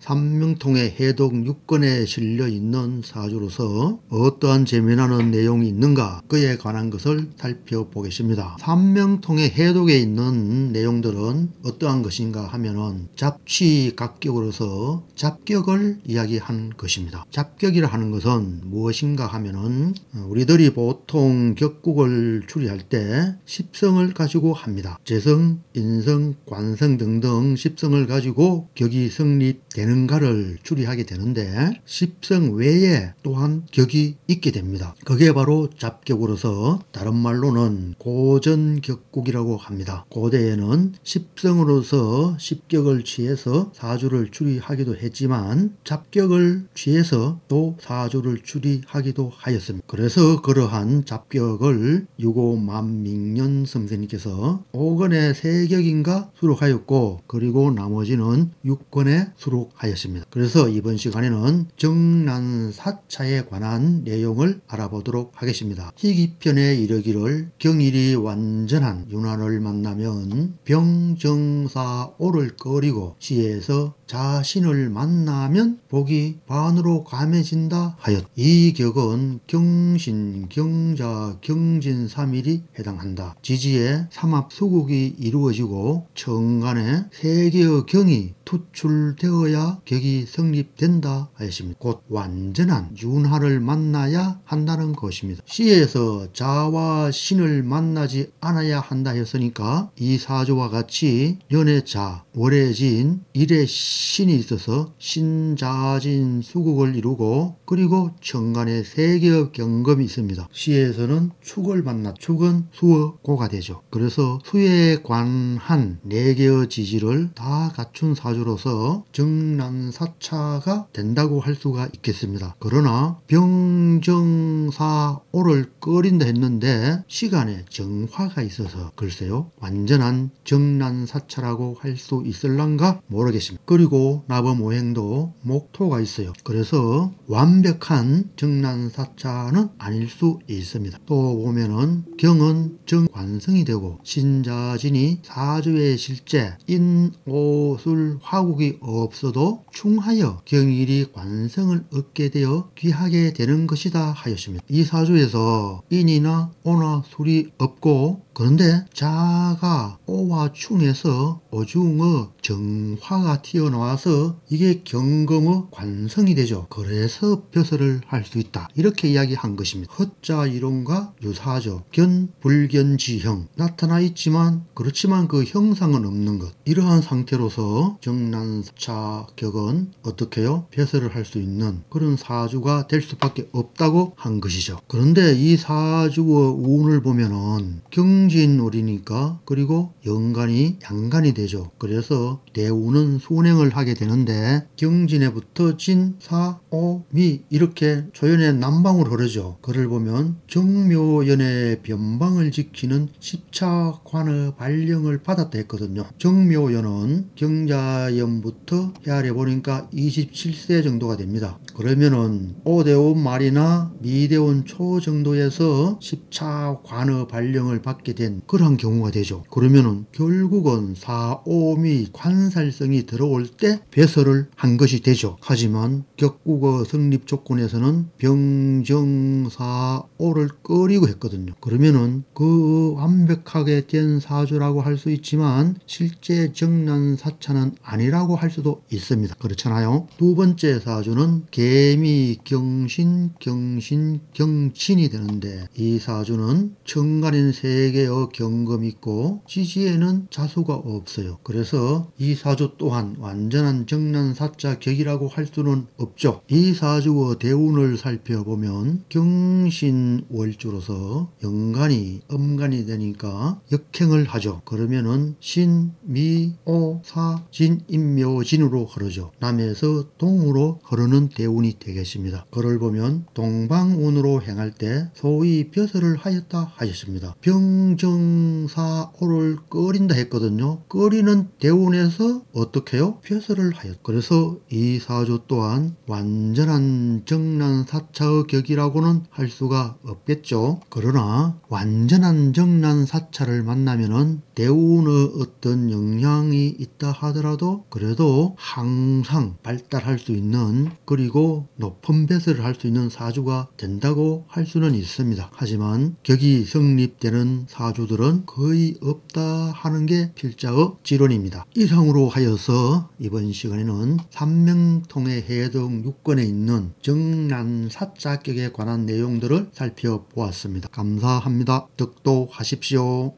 삼명통의 해독 6권에 실려 있는 사주로서 어떠한 재미나는 내용이 있는가 그에 관한 것을 살펴보겠습니다. 삼명통의 해독에 있는 내용들은 어떠한 것인가 하면은 잡취각격으로서 잡격을 이야기한 것입니다. 잡격이라 하는 것은 무엇인가 하면은 우리들이 보통 격국을 추리할 때 십성을 가지고 합니다. 재성, 인성, 관성 등등 십성을 가지고 격이 성립되는가를 추리하게 되는데 십성 외에 또한 격이 있게 됩니다. 그게 바로 잡격으로서 다른 말로는 고전격국이라고 합니다. 고대에는 십성으로서 십격을 취해서 사주를 추리하기도 했지만 잡격을 취해서 또 사주를 추리하기도 하였습니다. 그래서 그러한 잡격을 유고만민년 선생님께서 5권의 3격인가 수록하였고 그리고 나머지는 6권에 수록하였습니다. 그래서 이번 시간에는 정난사차에 관한 내용을 알아보도록 하겠습니다. 희귀편에 이르기를 경일이 완전한 윤환을 만나면 병정사오를 꺼리고 시에서 자신을 만나면 복이 반으로 감해진다 하였. 이 격은 경신, 경자, 경진 3일이 해당한다. 지지에 삼합수국이 이루어지고 정간에 3개의 경이 투출되어야 격이 성립된다 하였습니다. 곧 완전한 윤화를 만나야 한다는 것입니다. 시에서 자와 신을 만나지 않아야 한다 했으니까 이 사주와 같이 연의 자, 월의 진, 일의 신이 있어서 신자진 수국을 이루고 그리고 정간에 3개의 경금이 있습니다. 시에서는 축을 만나 축은 수어 고가 되죠. 그래서 수에 관한 4개의 지지를 다 갖춘 사주로서 정난사차가 된다고 할 수가 있겠습니다. 그러나 병정사오를 꺼린다 했는데 시간에 정화가 있어서 글쎄요 완전한 정난사차라고 할 수 있을란가 모르겠습니다. 그리고 나범오행도 목토가 있어요. 그래서 완벽한 정난사차는 아닐 수 있습니다. 또 보면은 경은 정관성이 되고 신자진이 사주의 실제 인오술 화국이 없어도 충하여 경일이 관성을 얻게 되어 귀하게 되는 것이다 하였습니다. 이 사주에서 인이나 오나 술이 없고 그런데 자가 오와 충에서 어중의 정화가 튀어나와서 이게 경금의 관성이 되죠. 그래서 벼슬을 할 수 있다. 이렇게 이야기한 것입니다. 헛자 이론과 유사죠. 견, 불견지형 나타나 있지만 그렇지만 그 형상은 없는 것. 이러한 상태로서 정난사차 격은 어떻게요? 벼슬을 할 수 있는 그런 사주가 될 수밖에 없다고 한 것이죠. 그런데 이 사주의 운을 보면은 경진월이니까 그리고 연간이 양간이 되죠. 그래서 대운은 순행을 하게 되는데 경진에 붙어진 사, 오, 미 이렇게 조연의 남방으로 흐르죠. 그를 보면 정묘연의 변방을 지키는 십차관의 발령을 받았다 했거든요. 정묘연은 경자연부터 헤아려 보니까 27세 정도가 됩니다. 그러면은 오대운 말이나 미대운 초 정도에서 십차관의 발령을 받게 된 그런 경우가 되죠. 그러면은 결국은 사오미 관살성이 들어올 때 배설을 한 것이 되죠. 하지만 격국어 성립 조건에서는 병정사오를 꺼리고 했거든요. 그러면은 그 완벽하게 된 사주라고 할 수 있지만 실제 정난사차는 아니라고 할 수도 있습니다. 그렇잖아요. 두 번째 사주는 개미, 경신, 경신, 경진이 되는데 이 사주는 정간인 3개의 경금이 있고 지지에는 자수가 없어요. 그래서 이 사주 또한 완전한 정난사차 격이라고 할 수는 없죠. 이 사주의 대운을 살펴보면 경신월주로서 연간이 음간이 되니까 역행을 하죠. 그러면은 신, 미, 오, 사, 진, 인묘진으로 흐르죠. 남에서 동으로 흐르는 대운이 되겠습니다. 그를 보면 동방운으로 행할 때 소위 벼슬을 하였다 하셨습니다. 병정사오를 꺼린다 했거든요. 꺼리는 대운에서 어떻게 해요? 벼슬을 하였. 그래서 이 사주 또한 완전한 정난사차의 격이라고는 할 수가 없겠죠. 그러나 완전한 정난사차를 만나면은 대운의 어떤 영향이 있다 하더라도 그래도 항상 발달할 수 있는, 그리고 높은 배설을 할 수 있는 사주가 된다고 할 수는 있습니다. 하지만 격이 성립되는 사주들은 거의 없다 하는 게 필자의 지론입니다. 이상으로 하여서 이번 시간에는 삼명통의 해동 6권에 있는 정난사자격에 관한 내용들을 살펴보았습니다. 감사합니다. 덕도하십시오.